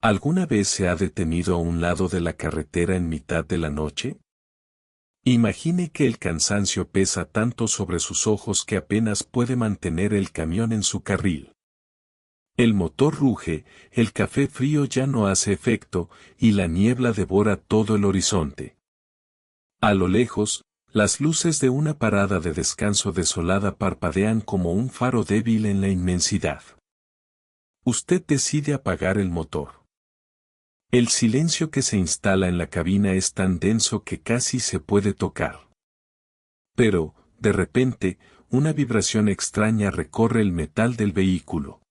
¿Alguna vez se ha detenido a un lado de la carretera en mitad de la noche? Imagine que el cansancio pesa tanto sobre sus ojos que apenas puede mantener el camión en su carril. El motor ruge, el café frío ya no hace efecto, y la niebla devora todo el horizonte. A lo lejos, las luces de una parada de descanso desolada parpadean como un faro débil en la inmensidad. Usted decide apagar el motor. El silencio que se instala en la cabina es tan denso que casi se puede tocar. Pero, de repente, una vibración extraña recorre el metal del vehículo.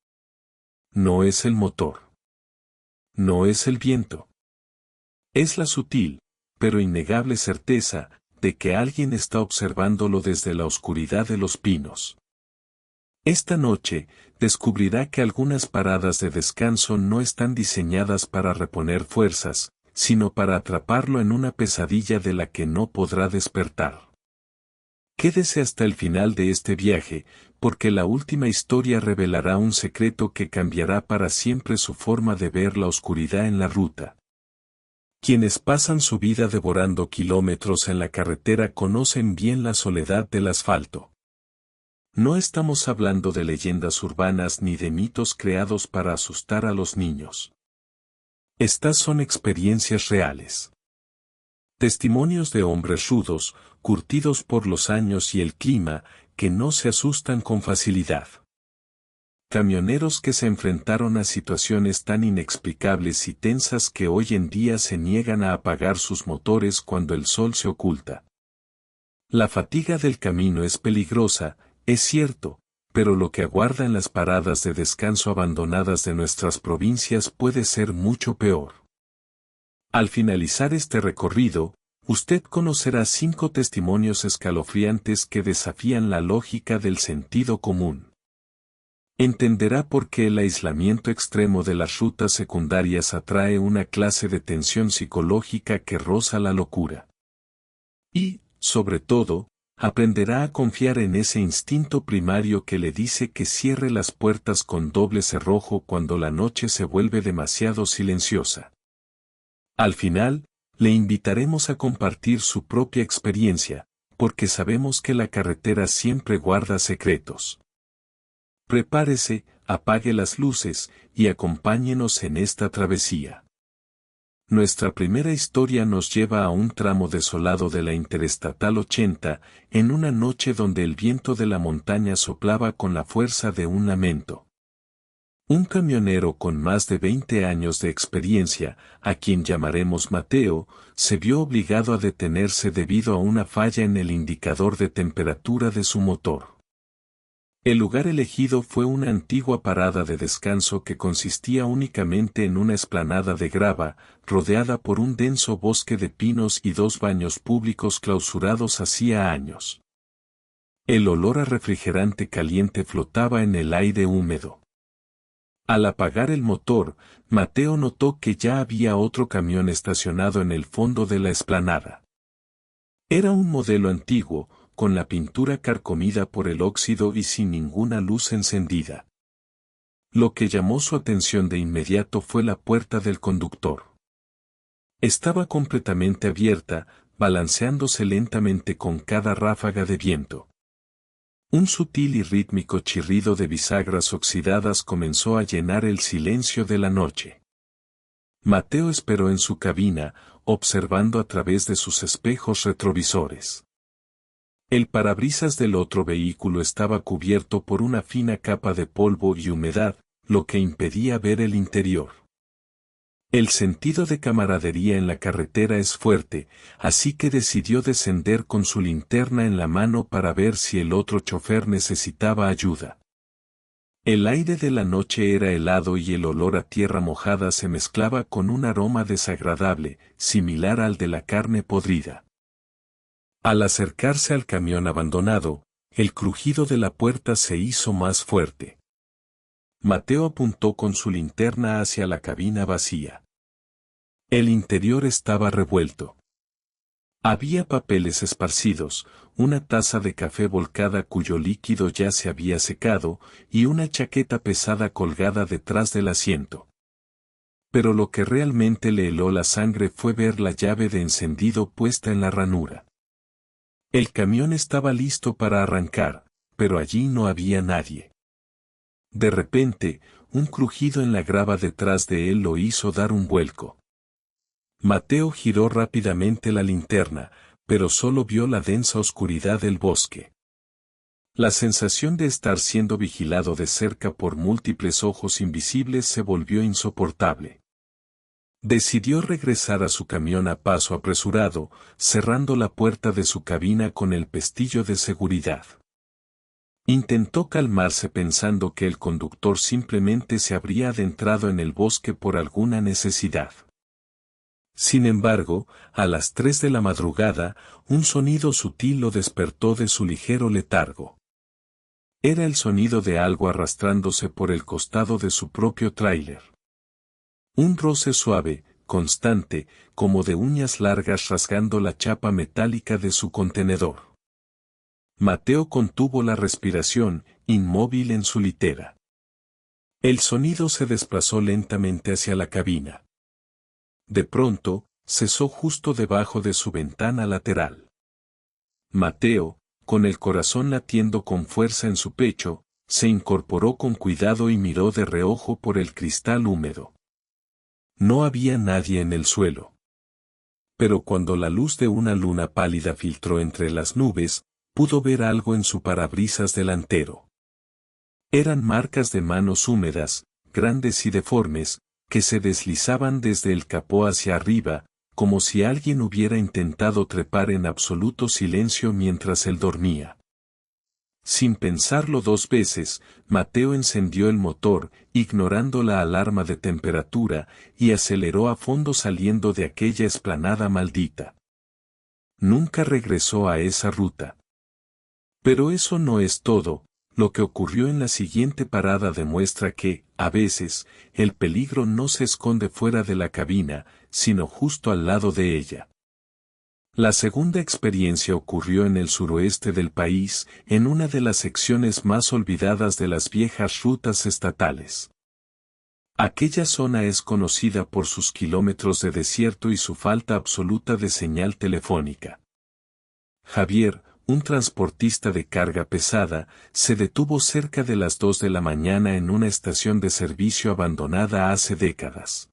No es el motor. No es el viento. Es la sutil, pero innegable certeza, de que alguien está observándolo desde la oscuridad de los pinos. Esta noche, descubrirá que algunas paradas de descanso no están diseñadas para reponer fuerzas, sino para atraparlo en una pesadilla de la que no podrá despertar. Quédese hasta el final de este viaje, porque la última historia revelará un secreto que cambiará para siempre su forma de ver la oscuridad en la ruta. Quienes pasan su vida devorando kilómetros en la carretera conocen bien la soledad del asfalto. No estamos hablando de leyendas urbanas ni de mitos creados para asustar a los niños. Estas son experiencias reales. Testimonios de hombres rudos, curtidos por los años y el clima, que no se asustan con facilidad. Camioneros que se enfrentaron a situaciones tan inexplicables y tensas que hoy en día se niegan a apagar sus motores cuando el sol se oculta. La fatiga del camino es peligrosa, es cierto, pero lo que aguarda en las paradas de descanso abandonadas de nuestras provincias puede ser mucho peor. Al finalizar este recorrido, usted conocerá 5 testimonios escalofriantes que desafían la lógica del sentido común. Entenderá por qué el aislamiento extremo de las rutas secundarias atrae una clase de tensión psicológica que roza la locura. Y, sobre todo, aprenderá a confiar en ese instinto primario que le dice que cierre las puertas con doble cerrojo cuando la noche se vuelve demasiado silenciosa. Al final, le invitaremos a compartir su propia experiencia, porque sabemos que la carretera siempre guarda secretos. Prepárese, apague las luces, y acompáñenos en esta travesía. Nuestra primera historia nos lleva a un tramo desolado de la Interestatal 80, en una noche donde el viento de la montaña soplaba con la fuerza de un lamento. Un camionero con más de 20 años de experiencia, a quien llamaremos Mateo, se vio obligado a detenerse debido a una falla en el indicador de temperatura de su motor. El lugar elegido fue una antigua parada de descanso que consistía únicamente en una explanada de grava, rodeada por un denso bosque de pinos y 2 baños públicos clausurados hacía años. El olor a refrigerante caliente flotaba en el aire húmedo. Al apagar el motor, Mateo notó que ya había otro camión estacionado en el fondo de la explanada. Era un modelo antiguo, con la pintura carcomida por el óxido y sin ninguna luz encendida. Lo que llamó su atención de inmediato fue la puerta del conductor. Estaba completamente abierta, balanceándose lentamente con cada ráfaga de viento. Un sutil y rítmico chirrido de bisagras oxidadas comenzó a llenar el silencio de la noche. Mateo esperó en su cabina, observando a través de sus espejos retrovisores. El parabrisas del otro vehículo estaba cubierto por una fina capa de polvo y humedad, lo que impedía ver el interior. El sentido de camaradería en la carretera es fuerte, así que decidió descender con su linterna en la mano para ver si el otro chofer necesitaba ayuda. El aire de la noche era helado y el olor a tierra mojada se mezclaba con un aroma desagradable, similar al de la carne podrida. Al acercarse al camión abandonado, el crujido de la puerta se hizo más fuerte. Mateo apuntó con su linterna hacia la cabina vacía. El interior estaba revuelto. Había papeles esparcidos, una taza de café volcada cuyo líquido ya se había secado, y una chaqueta pesada colgada detrás del asiento. Pero lo que realmente le heló la sangre fue ver la llave de encendido puesta en la ranura. El camión estaba listo para arrancar, pero allí no había nadie. De repente, un crujido en la grava detrás de él lo hizo dar un vuelco. Mateo giró rápidamente la linterna, pero solo vio la densa oscuridad del bosque. La sensación de estar siendo vigilado de cerca por múltiples ojos invisibles se volvió insoportable. Decidió regresar a su camión a paso apresurado, cerrando la puerta de su cabina con el pestillo de seguridad. Intentó calmarse pensando que el conductor simplemente se habría adentrado en el bosque por alguna necesidad. Sin embargo, a las 3 de la madrugada, un sonido sutil lo despertó de su ligero letargo. Era el sonido de algo arrastrándose por el costado de su propio tráiler. Un roce suave, constante, como de uñas largas rasgando la chapa metálica de su contenedor. Mateo contuvo la respiración, inmóvil en su litera. El sonido se desplazó lentamente hacia la cabina. De pronto, cesó justo debajo de su ventana lateral. Mateo, con el corazón latiendo con fuerza en su pecho, se incorporó con cuidado y miró de reojo por el cristal húmedo. No había nadie en el suelo. Pero cuando la luz de una luna pálida filtró entre las nubes, pudo ver algo en su parabrisas delantero. Eran marcas de manos húmedas, grandes y deformes, que se deslizaban desde el capó hacia arriba, como si alguien hubiera intentado trepar en absoluto silencio mientras él dormía. Sin pensarlo 2 veces, Mateo encendió el motor, ignorando la alarma de temperatura, y aceleró a fondo saliendo de aquella explanada maldita. Nunca regresó a esa ruta. Pero eso no es todo. Lo que ocurrió en la siguiente parada demuestra que, a veces, el peligro no se esconde fuera de la cabina, sino justo al lado de ella. La segunda experiencia ocurrió en el suroeste del país, en una de las secciones más olvidadas de las viejas rutas estatales. Aquella zona es conocida por sus kilómetros de desierto y su falta absoluta de señal telefónica. Javier, un transportista de carga pesada, se detuvo cerca de las 2 de la mañana en una estación de servicio abandonada hace décadas.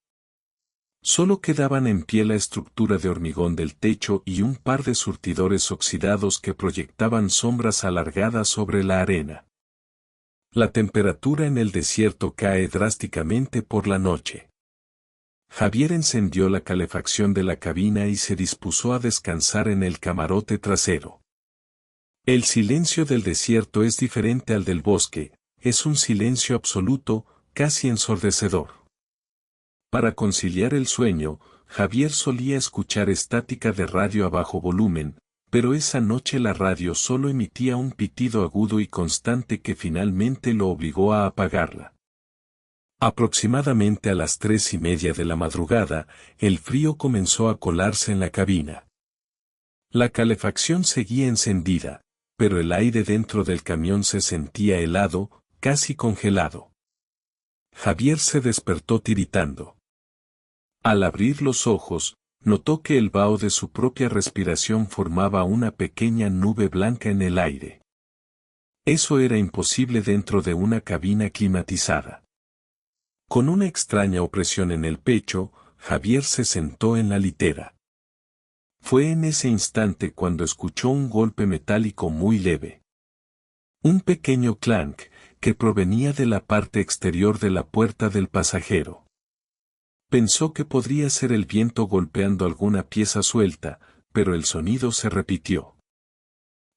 Solo quedaban en pie la estructura de hormigón del techo y un par de surtidores oxidados que proyectaban sombras alargadas sobre la arena. La temperatura en el desierto cae drásticamente por la noche. Javier encendió la calefacción de la cabina y se dispuso a descansar en el camarote trasero. El silencio del desierto es diferente al del bosque, es un silencio absoluto, casi ensordecedor. Para conciliar el sueño, Javier solía escuchar estática de radio a bajo volumen, pero esa noche la radio solo emitía un pitido agudo y constante que finalmente lo obligó a apagarla. Aproximadamente a las 3:30 de la madrugada, el frío comenzó a colarse en la cabina. La calefacción seguía encendida, pero el aire dentro del camión se sentía helado, casi congelado. Javier se despertó tiritando. Al abrir los ojos, notó que el vaho de su propia respiración formaba una pequeña nube blanca en el aire. Eso era imposible dentro de una cabina climatizada. Con una extraña opresión en el pecho, Javier se sentó en la litera. Fue en ese instante cuando escuchó un golpe metálico muy leve. Un pequeño clank, que provenía de la parte exterior de la puerta del pasajero. Pensó que podría ser el viento golpeando alguna pieza suelta, pero el sonido se repitió.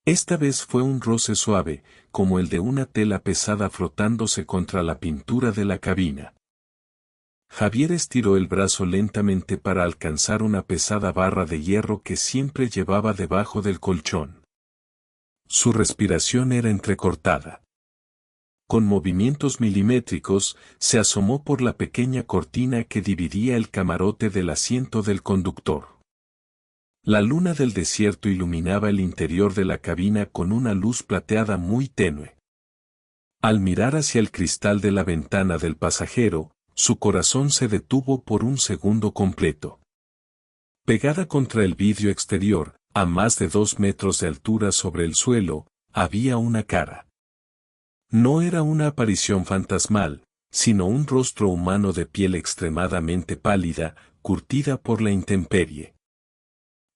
Esta vez fue un roce suave, como el de una tela pesada frotándose contra la pintura de la cabina. Javier estiró el brazo lentamente para alcanzar una pesada barra de hierro que siempre llevaba debajo del colchón. Su respiración era entrecortada. Con movimientos milimétricos, se asomó por la pequeña cortina que dividía el camarote del asiento del conductor. La luna del desierto iluminaba el interior de la cabina con una luz plateada muy tenue. Al mirar hacia el cristal de la ventana del pasajero, Su corazón se detuvo por un segundo completo. Pegada contra el vidrio exterior, a más de 2 metros de altura sobre el suelo, había una cara. No era una aparición fantasmal, sino un rostro humano de piel extremadamente pálida, curtida por la intemperie.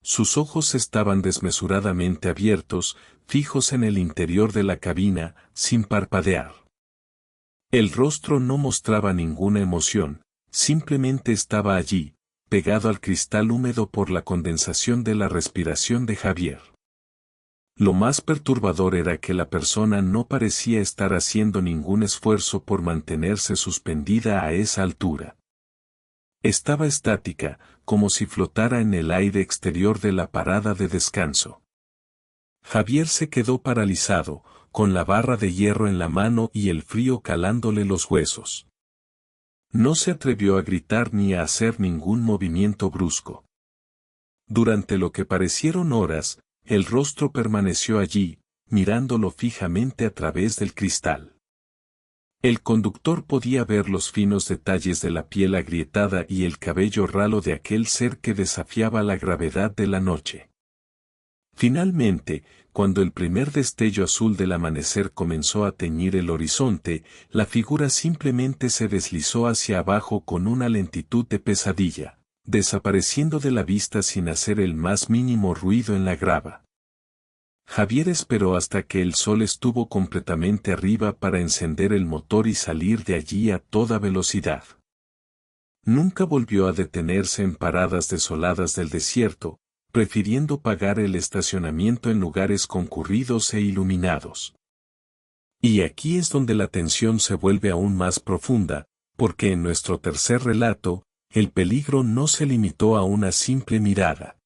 Sus ojos estaban desmesuradamente abiertos, fijos en el interior de la cabina, sin parpadear. El rostro no mostraba ninguna emoción, simplemente estaba allí, pegado al cristal húmedo por la condensación de la respiración de Javier. Lo más perturbador era que la persona no parecía estar haciendo ningún esfuerzo por mantenerse suspendida a esa altura. Estaba estática, como si flotara en el aire exterior de la parada de descanso. Javier se quedó paralizado, con la barra de hierro en la mano y el frío calándole los huesos. No se atrevió a gritar ni a hacer ningún movimiento brusco. Durante lo que parecieron horas, el rostro permaneció allí, mirándolo fijamente a través del cristal. El conductor podía ver los finos detalles de la piel agrietada y el cabello ralo de aquel ser que desafiaba la gravedad de la noche. Finalmente, cuando el primer destello azul del amanecer comenzó a teñir el horizonte, la figura simplemente se deslizó hacia abajo con una lentitud de pesadilla, desapareciendo de la vista sin hacer el más mínimo ruido en la grava. Javier esperó hasta que el sol estuvo completamente arriba para encender el motor y salir de allí a toda velocidad. Nunca volvió a detenerse en paradas desoladas del desierto, prefiriendo pagar el estacionamiento en lugares concurridos e iluminados. Y aquí es donde la tensión se vuelve aún más profunda, porque en nuestro tercer relato, el peligro no se limitó a una simple mirada.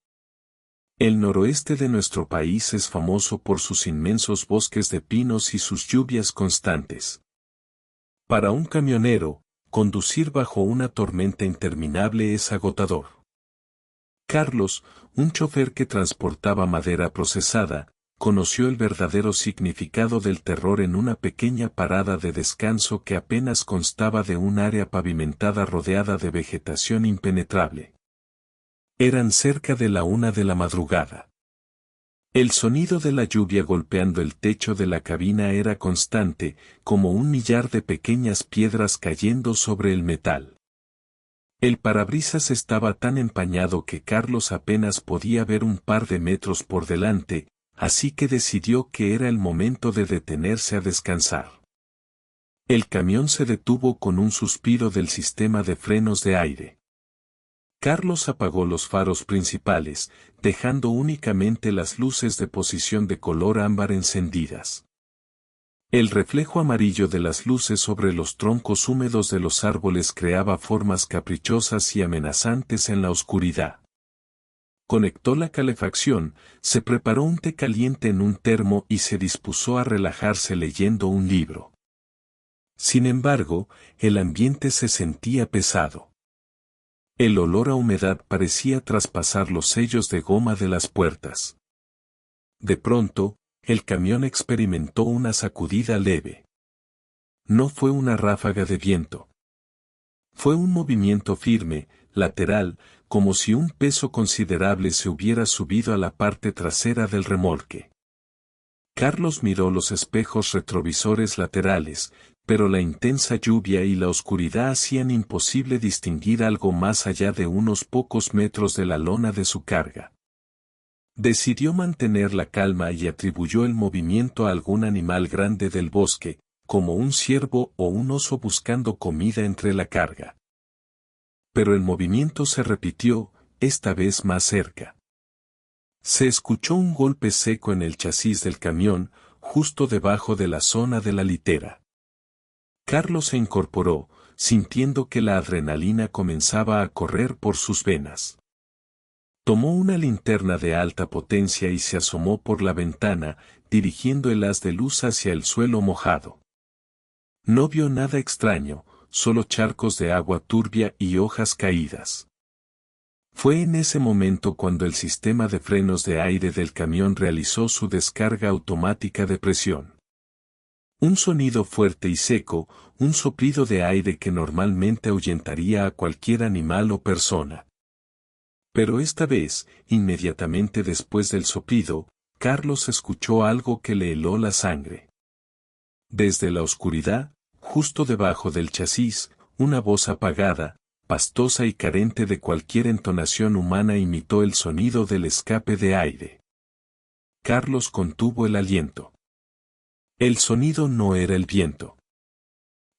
El noroeste de nuestro país es famoso por sus inmensos bosques de pinos y sus lluvias constantes. Para un camionero, conducir bajo una tormenta interminable es agotador. Carlos, un chofer que transportaba madera procesada, conoció el verdadero significado del terror en una pequeña parada de descanso que apenas constaba de un área pavimentada rodeada de vegetación impenetrable. Eran cerca de la 1 de la madrugada. El sonido de la lluvia golpeando el techo de la cabina era constante, como un millar de pequeñas piedras cayendo sobre el metal. El parabrisas estaba tan empañado que Carlos apenas podía ver un par de metros por delante, así que decidió que era el momento de detenerse a descansar. El camión se detuvo con un suspiro del sistema de frenos de aire. Carlos apagó los faros principales, dejando únicamente las luces de posición de color ámbar encendidas. El reflejo amarillo de las luces sobre los troncos húmedos de los árboles creaba formas caprichosas y amenazantes en la oscuridad. Conectó la calefacción, se preparó un té caliente en un termo y se dispuso a relajarse leyendo un libro. Sin embargo, el ambiente se sentía pesado. El olor a humedad parecía traspasar los sellos de goma de las puertas. De pronto, el camión experimentó una sacudida leve. No fue una ráfaga de viento. Fue un movimiento firme, lateral, como si un peso considerable se hubiera subido a la parte trasera del remolque. Carlos miró los espejos retrovisores laterales, pero la intensa lluvia y la oscuridad hacían imposible distinguir algo más allá de unos pocos metros de la lona de su carga. Decidió mantener la calma y atribuyó el movimiento a algún animal grande del bosque, como un ciervo o un oso buscando comida entre la carga. Pero el movimiento se repitió, esta vez más cerca. Se escuchó un golpe seco en el chasis del camión, justo debajo de la zona de la litera. Carlos se incorporó, sintiendo que la adrenalina comenzaba a correr por sus venas. Tomó una linterna de alta potencia y se asomó por la ventana, dirigiendo el haz de luz hacia el suelo mojado. No vio nada extraño, solo charcos de agua turbia y hojas caídas. Fue en ese momento cuando el sistema de frenos de aire del camión realizó su descarga automática de presión. Un sonido fuerte y seco, un soplido de aire que normalmente ahuyentaría a cualquier animal o persona. Pero esta vez, inmediatamente después del soplido, Carlos escuchó algo que le heló la sangre. Desde la oscuridad, justo debajo del chasis, una voz apagada, pastosa y carente de cualquier entonación humana imitó el sonido del escape de aire. Carlos contuvo el aliento. El sonido no era el viento.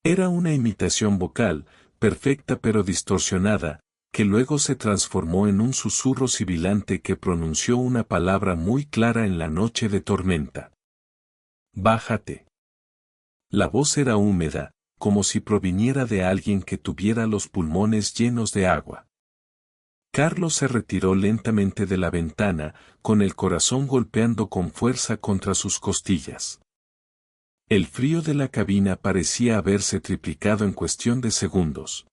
Era una imitación vocal, perfecta pero distorsionada, que luego se transformó en un susurro sibilante que pronunció una palabra muy clara en la noche de tormenta. Bájate. La voz era húmeda, como si proviniera de alguien que tuviera los pulmones llenos de agua. Carlos se retiró lentamente de la ventana, con el corazón golpeando con fuerza contra sus costillas. El frío de la cabina parecía haberse triplicado en cuestión de segundos.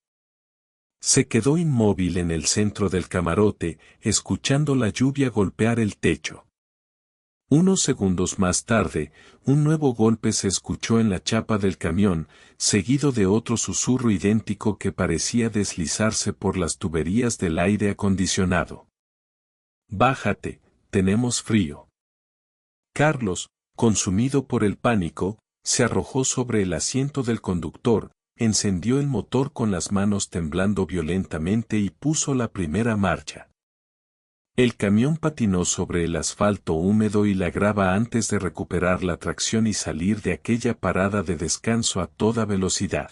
Se quedó inmóvil en el centro del camarote, escuchando la lluvia golpear el techo. Unos segundos más tarde, un nuevo golpe se escuchó en la chapa del camión, seguido de otro susurro idéntico que parecía deslizarse por las tuberías del aire acondicionado. Bájate, tenemos frío. Carlos, consumido por el pánico, se arrojó sobre el asiento del conductor, encendió el motor con las manos temblando violentamente y puso la primera marcha. El camión patinó sobre el asfalto húmedo y la grava antes de recuperar la tracción y salir de aquella parada de descanso a toda velocidad.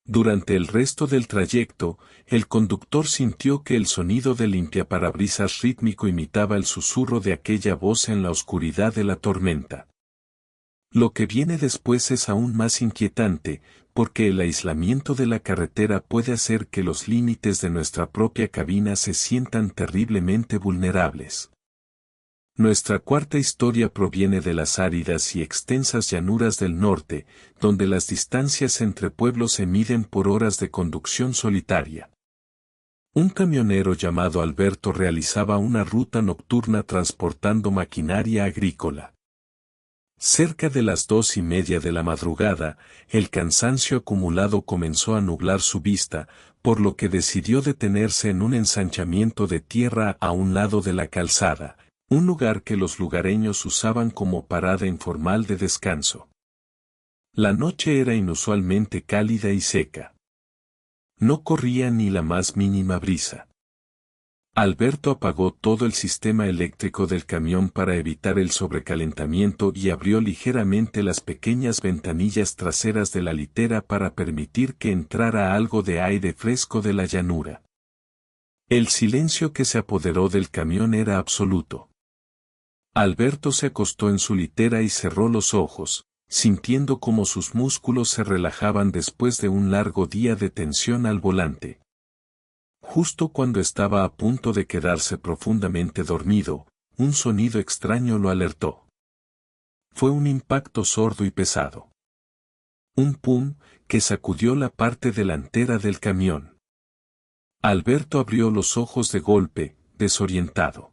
Durante el resto del trayecto, el conductor sintió que el sonido del limpiaparabrisas rítmico imitaba el susurro de aquella voz en la oscuridad de la tormenta. Lo que viene después es aún más inquietante, porque el aislamiento de la carretera puede hacer que los límites de nuestra propia cabina se sientan terriblemente vulnerables. Nuestra cuarta historia proviene de las áridas y extensas llanuras del norte, donde las distancias entre pueblos se miden por horas de conducción solitaria. Un camionero llamado Alberto realizaba una ruta nocturna transportando maquinaria agrícola. Cerca de las 2:30 de la madrugada, el cansancio acumulado comenzó a nublar su vista, por lo que decidió detenerse en un ensanchamiento de tierra a un lado de la calzada, un lugar que los lugareños usaban como parada informal de descanso. La noche era inusualmente cálida y seca. No corría ni la más mínima brisa. Alberto apagó todo el sistema eléctrico del camión para evitar el sobrecalentamiento y abrió ligeramente las pequeñas ventanillas traseras de la litera para permitir que entrara algo de aire fresco de la llanura. El silencio que se apoderó del camión era absoluto. Alberto se acostó en su litera y cerró los ojos, sintiendo cómo sus músculos se relajaban después de un largo día de tensión al volante. Justo cuando estaba a punto de quedarse profundamente dormido, un sonido extraño lo alertó. Fue un impacto sordo y pesado. Un pum, que sacudió la parte delantera del camión. Alberto abrió los ojos de golpe, desorientado.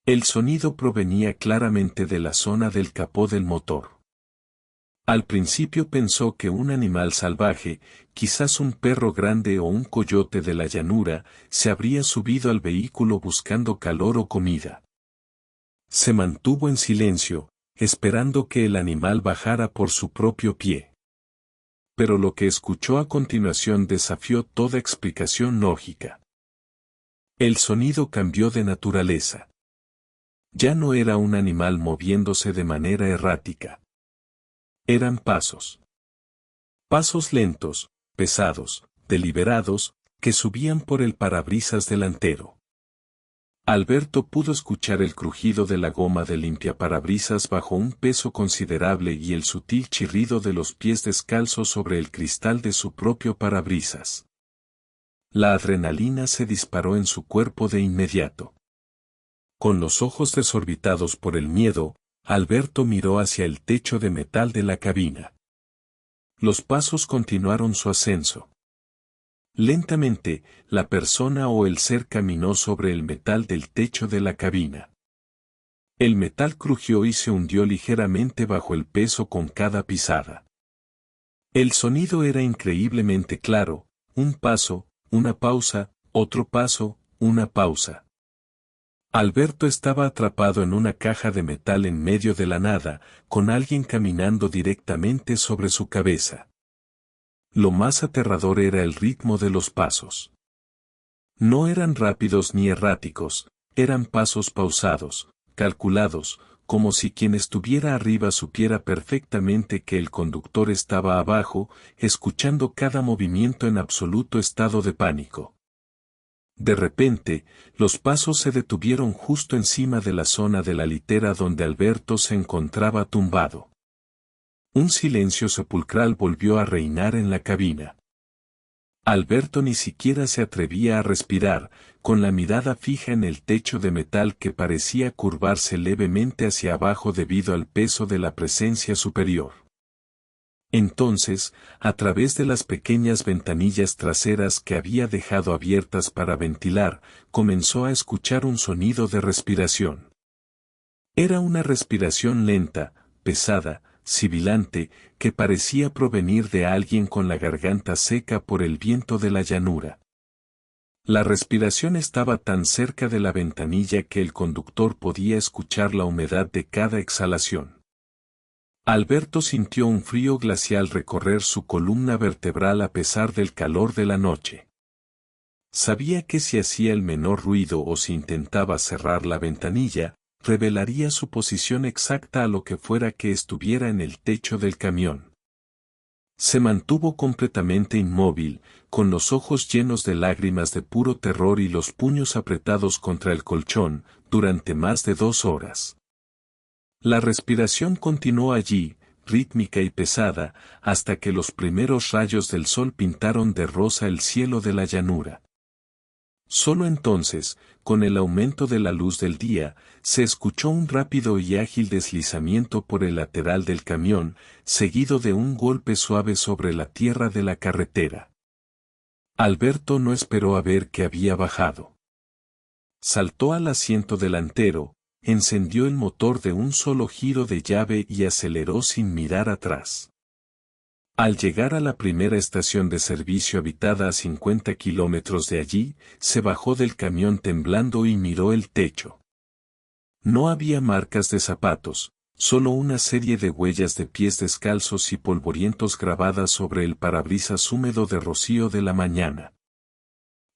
El sonido provenía claramente de la zona del capó del motor. Al principio pensó que un animal salvaje, quizás un perro grande o un coyote de la llanura, se habría subido al vehículo buscando calor o comida. Se mantuvo en silencio, esperando que el animal bajara por su propio pie. Pero lo que escuchó a continuación desafió toda explicación lógica. El sonido cambió de naturaleza. Ya no era un animal moviéndose de manera errática. Eran pasos. Pasos lentos, pesados, deliberados, que subían por el parabrisas delantero. Alberto pudo escuchar el crujido de la goma del limpiaparabrisas bajo un peso considerable y el sutil chirrido de los pies descalzos sobre el cristal de su propio parabrisas. La adrenalina se disparó en su cuerpo de inmediato. Con los ojos desorbitados por el miedo, Alberto miró hacia el techo de metal de la cabina. Los pasos continuaron su ascenso. Lentamente, la persona o el ser caminó sobre el metal del techo de la cabina. El metal crujió y se hundió ligeramente bajo el peso con cada pisada. El sonido era increíblemente claro: un paso, una pausa, otro paso, una pausa. Alberto estaba atrapado en una caja de metal en medio de la nada, con alguien caminando directamente sobre su cabeza. Lo más aterrador era el ritmo de los pasos. No eran rápidos ni erráticos, eran pasos pausados, calculados, como si quien estuviera arriba supiera perfectamente que el conductor estaba abajo, escuchando cada movimiento en absoluto estado de pánico. De repente, los pasos se detuvieron justo encima de la zona de la litera donde Alberto se encontraba tumbado. Un silencio sepulcral volvió a reinar en la cabina. Alberto ni siquiera se atrevía a respirar, con la mirada fija en el techo de metal que parecía curvarse levemente hacia abajo debido al peso de la presencia superior. Entonces, a través de las pequeñas ventanillas traseras que había dejado abiertas para ventilar, comenzó a escuchar un sonido de respiración. Era una respiración lenta, pesada, sibilante, que parecía provenir de alguien con la garganta seca por el viento de la llanura. La respiración estaba tan cerca de la ventanilla que el conductor podía escuchar la humedad de cada exhalación. Alberto sintió un frío glacial recorrer su columna vertebral a pesar del calor de la noche. Sabía que si hacía el menor ruido o si intentaba cerrar la ventanilla, revelaría su posición exacta a lo que fuera que estuviera en el techo del camión. Se mantuvo completamente inmóvil, con los ojos llenos de lágrimas de puro terror y los puños apretados contra el colchón, durante más de 2 horas. La respiración continuó allí, rítmica y pesada, hasta que los primeros rayos del sol pintaron de rosa el cielo de la llanura. Solo entonces, con el aumento de la luz del día, se escuchó un rápido y ágil deslizamiento por el lateral del camión, seguido de un golpe suave sobre la tierra de la carretera. Alberto no esperó a ver que había bajado. Saltó al asiento delantero, encendió el motor de un solo giro de llave y aceleró sin mirar atrás. Al llegar a la primera estación de servicio habitada a 50 kilómetros de allí, se bajó del camión temblando y miró el techo. No había marcas de zapatos, solo una serie de huellas de pies descalzos y polvorientos grabadas sobre el parabrisas húmedo de rocío de la mañana.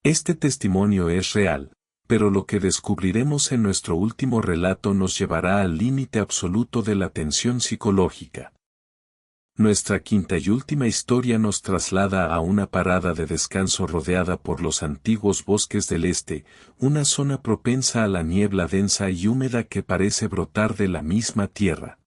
Este testimonio es real, pero lo que descubriremos en nuestro último relato nos llevará al límite absoluto de la tensión psicológica. Nuestra quinta y última historia nos traslada a una parada de descanso rodeada por los antiguos bosques del este, una zona propensa a la niebla densa y húmeda que parece brotar de la misma tierra.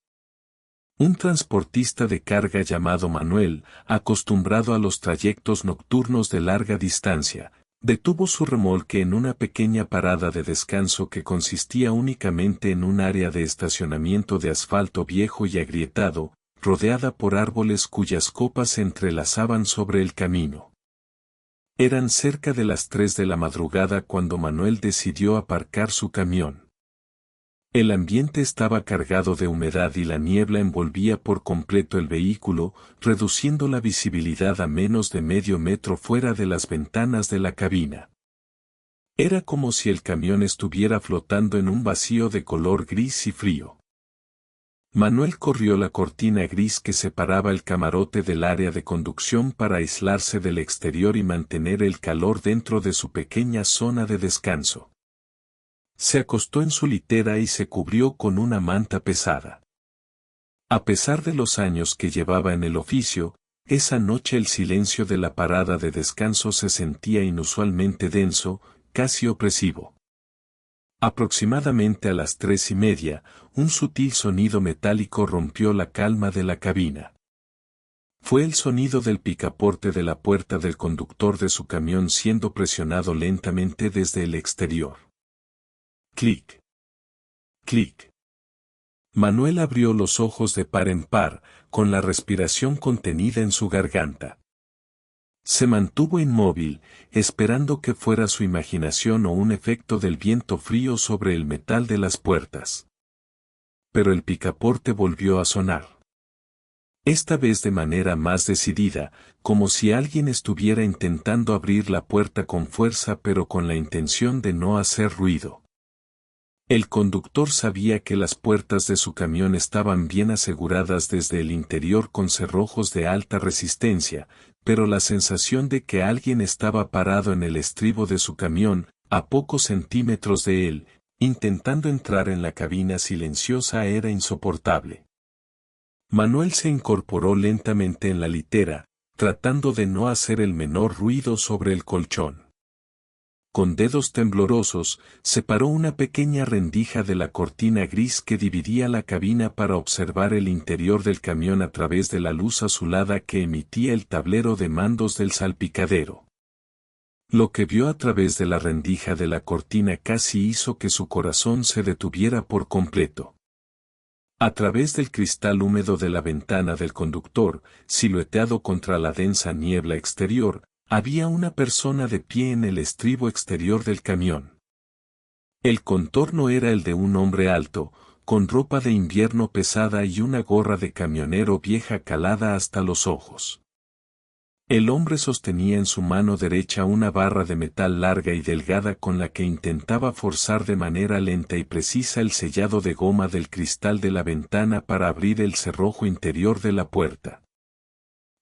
Un transportista de carga llamado Manuel, acostumbrado a los trayectos nocturnos de larga distancia, detuvo su remolque en una pequeña parada de descanso que consistía únicamente en un área de estacionamiento de asfalto viejo y agrietado, rodeada por árboles cuyas copas se entrelazaban sobre el camino. Eran cerca de las 3 de la madrugada cuando Manuel decidió aparcar su camión. El ambiente estaba cargado de humedad y la niebla envolvía por completo el vehículo, reduciendo la visibilidad a menos de medio metro fuera de las ventanas de la cabina. Era como si el camión estuviera flotando en un vacío de color gris y frío. Manuel corrió la cortina gris que separaba el camarote del área de conducción para aislarse del exterior y mantener el calor dentro de su pequeña zona de descanso. Se acostó en su litera y se cubrió con una manta pesada. A pesar de los años que llevaba en el oficio, esa noche el silencio de la parada de descanso se sentía inusualmente denso, casi opresivo. Aproximadamente a las 3:30, un sutil sonido metálico rompió la calma de la cabina. Fue el sonido del picaporte de la puerta del conductor de su camión siendo presionado lentamente desde el exterior. Clic. Clic. Manuel abrió los ojos de par en par, con la respiración contenida en su garganta. Se mantuvo inmóvil, esperando que fuera su imaginación o un efecto del viento frío sobre el metal de las puertas. pero el picaporte volvió a sonar. Esta vez de manera más decidida, como si alguien estuviera intentando abrir la puerta con fuerza pero con la intención de no hacer ruido. El conductor sabía que las puertas de su camión estaban bien aseguradas desde el interior con cerrojos de alta resistencia, pero la sensación de que alguien estaba parado en el estribo de su camión, a pocos centímetros de él, intentando entrar en la cabina silenciosa era insoportable. Manuel se incorporó lentamente en la litera, tratando de no hacer el menor ruido sobre el colchón. Con dedos temblorosos, separó una pequeña rendija de la cortina gris que dividía la cabina para observar el interior del camión a través de la luz azulada que emitía el tablero de mandos del salpicadero. Lo que vio a través de la rendija de la cortina casi hizo que su corazón se detuviera por completo. A través del cristal húmedo de la ventana del conductor, silueteado contra la densa niebla exterior, había una persona de pie en el estribo exterior del camión. El contorno era el de un hombre alto, con ropa de invierno pesada y una gorra de camionero vieja calada hasta los ojos. El hombre sostenía en su mano derecha una barra de metal larga y delgada con la que intentaba forzar de manera lenta y precisa el sellado de goma del cristal de la ventana para abrir el cerrojo interior de la puerta.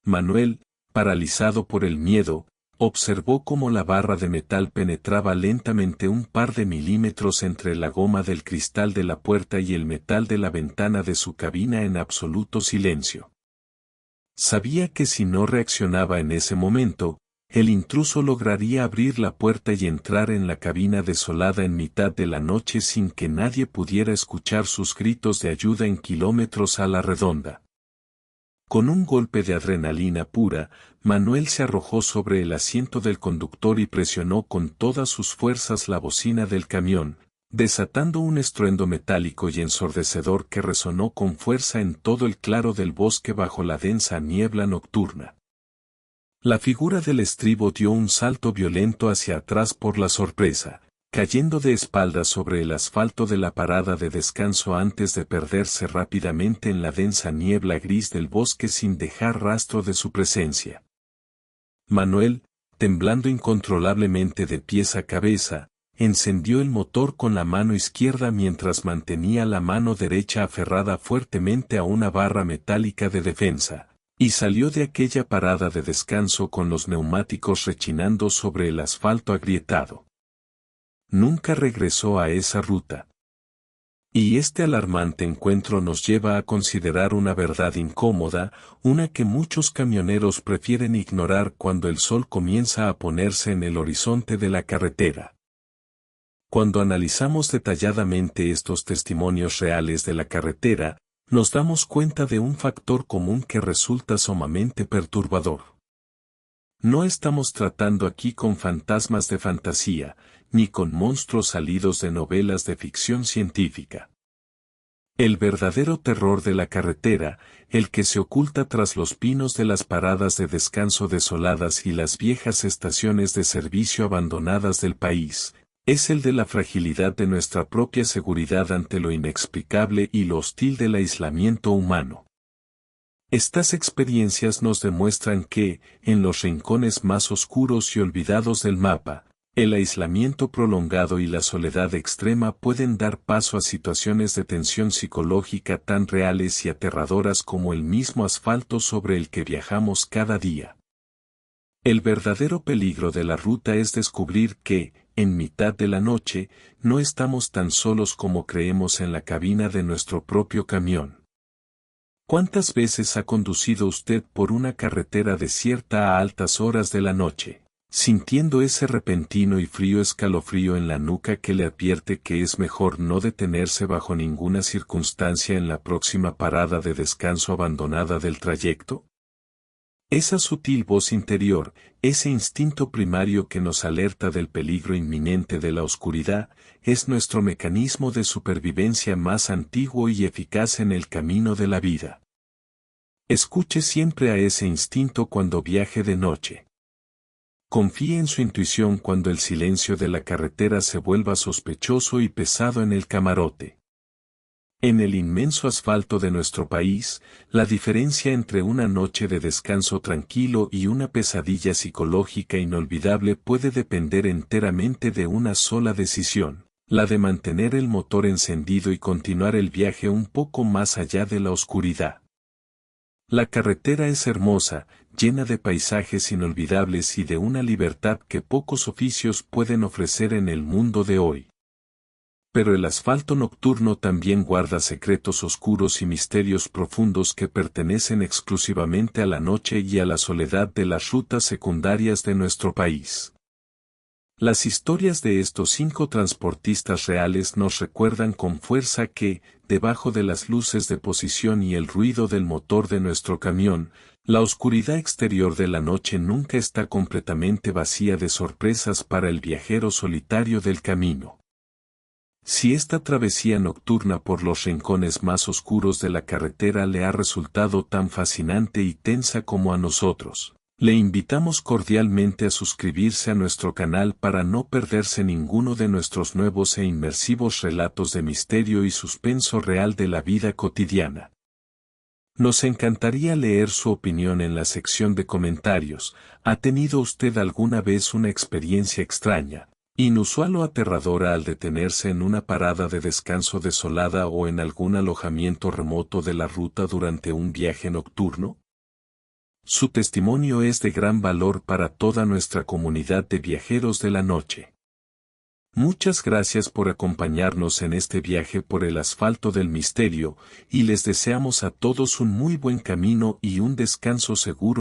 Manuel, paralizado por el miedo, observó cómo la barra de metal penetraba lentamente un par de milímetros entre la goma del cristal de la puerta y el metal de la ventana de su cabina en absoluto silencio. Sabía que si no reaccionaba en ese momento, el intruso lograría abrir la puerta y entrar en la cabina desolada en mitad de la noche sin que nadie pudiera escuchar sus gritos de ayuda en kilómetros a la redonda. Con un golpe de adrenalina pura, Manuel se arrojó sobre el asiento del conductor y presionó con todas sus fuerzas la bocina del camión, desatando un estruendo metálico y ensordecedor que resonó con fuerza en todo el claro del bosque bajo la densa niebla nocturna. La figura del estribo dio un salto violento hacia atrás por la sorpresa, cayendo de espaldas sobre el asfalto de la parada de descanso antes de perderse rápidamente en la densa niebla gris del bosque sin dejar rastro de su presencia. Manuel, temblando incontrolablemente de pies a cabeza, encendió el motor con la mano izquierda mientras mantenía la mano derecha aferrada fuertemente a una barra metálica de defensa, y salió de aquella parada de descanso con los neumáticos rechinando sobre el asfalto agrietado. Nunca regresó a esa ruta. Y este alarmante encuentro nos lleva a considerar una verdad incómoda, una que muchos camioneros prefieren ignorar cuando el sol comienza a ponerse en el horizonte de la carretera. Cuando analizamos detalladamente estos testimonios reales de la carretera, nos damos cuenta de un factor común que resulta sumamente perturbador. No estamos tratando aquí con fantasmas de fantasía, ni con monstruos salidos de novelas de ficción científica. El verdadero terror de la carretera, el que se oculta tras los pinos de las paradas de descanso desoladas y las viejas estaciones de servicio abandonadas del país, es el de la fragilidad de nuestra propia seguridad ante lo inexplicable y lo hostil del aislamiento humano. Estas experiencias nos demuestran que, en los rincones más oscuros y olvidados del mapa, el aislamiento prolongado y la soledad extrema pueden dar paso a situaciones de tensión psicológica tan reales y aterradoras como el mismo asfalto sobre el que viajamos cada día. El verdadero peligro de la ruta es descubrir que, en mitad de la noche, no estamos tan solos como creemos en la cabina de nuestro propio camión. ¿Cuántas veces ha conducido usted por una carretera desierta a altas horas de la noche, sintiendo ese repentino y frío escalofrío en la nuca que le advierte que es mejor no detenerse bajo ninguna circunstancia en la próxima parada de descanso abandonada del trayecto? Esa sutil voz interior, ese instinto primario que nos alerta del peligro inminente de la oscuridad, es nuestro mecanismo de supervivencia más antiguo y eficaz en el camino de la vida. Escuche siempre a ese instinto cuando viaje de noche. Confíe en su intuición cuando el silencio de la carretera se vuelva sospechoso y pesado en el camarote. En el inmenso asfalto de nuestro país, la diferencia entre una noche de descanso tranquilo y una pesadilla psicológica inolvidable puede depender enteramente de una sola decisión, la de mantener el motor encendido y continuar el viaje un poco más allá de la oscuridad. La carretera es hermosa, llena de paisajes inolvidables y de una libertad que pocos oficios pueden ofrecer en el mundo de hoy. Pero el asfalto nocturno también guarda secretos oscuros y misterios profundos que pertenecen exclusivamente a la noche y a la soledad de las rutas secundarias de nuestro país. Las historias de estos 5 transportistas reales nos recuerdan con fuerza que, debajo de las luces de posición y el ruido del motor de nuestro camión, la oscuridad exterior de la noche nunca está completamente vacía de sorpresas para el viajero solitario del camino. Si esta travesía nocturna por los rincones más oscuros de la carretera le ha resultado tan fascinante y tensa como a nosotros, le invitamos cordialmente a suscribirse a nuestro canal para no perderse ninguno de nuestros nuevos e inmersivos relatos de misterio y suspenso real de la vida cotidiana. Nos encantaría leer su opinión en la sección de comentarios. ¿Ha tenido usted alguna vez una experiencia extraña, inusual o aterradora al detenerse en una parada de descanso desolada o en algún alojamiento remoto de la ruta durante un viaje nocturno? Su testimonio es de gran valor para toda nuestra comunidad de viajeros de la noche. Muchas gracias por acompañarnos en este viaje por el asfalto del misterio, y les deseamos a todos un muy buen camino y un descanso seguro.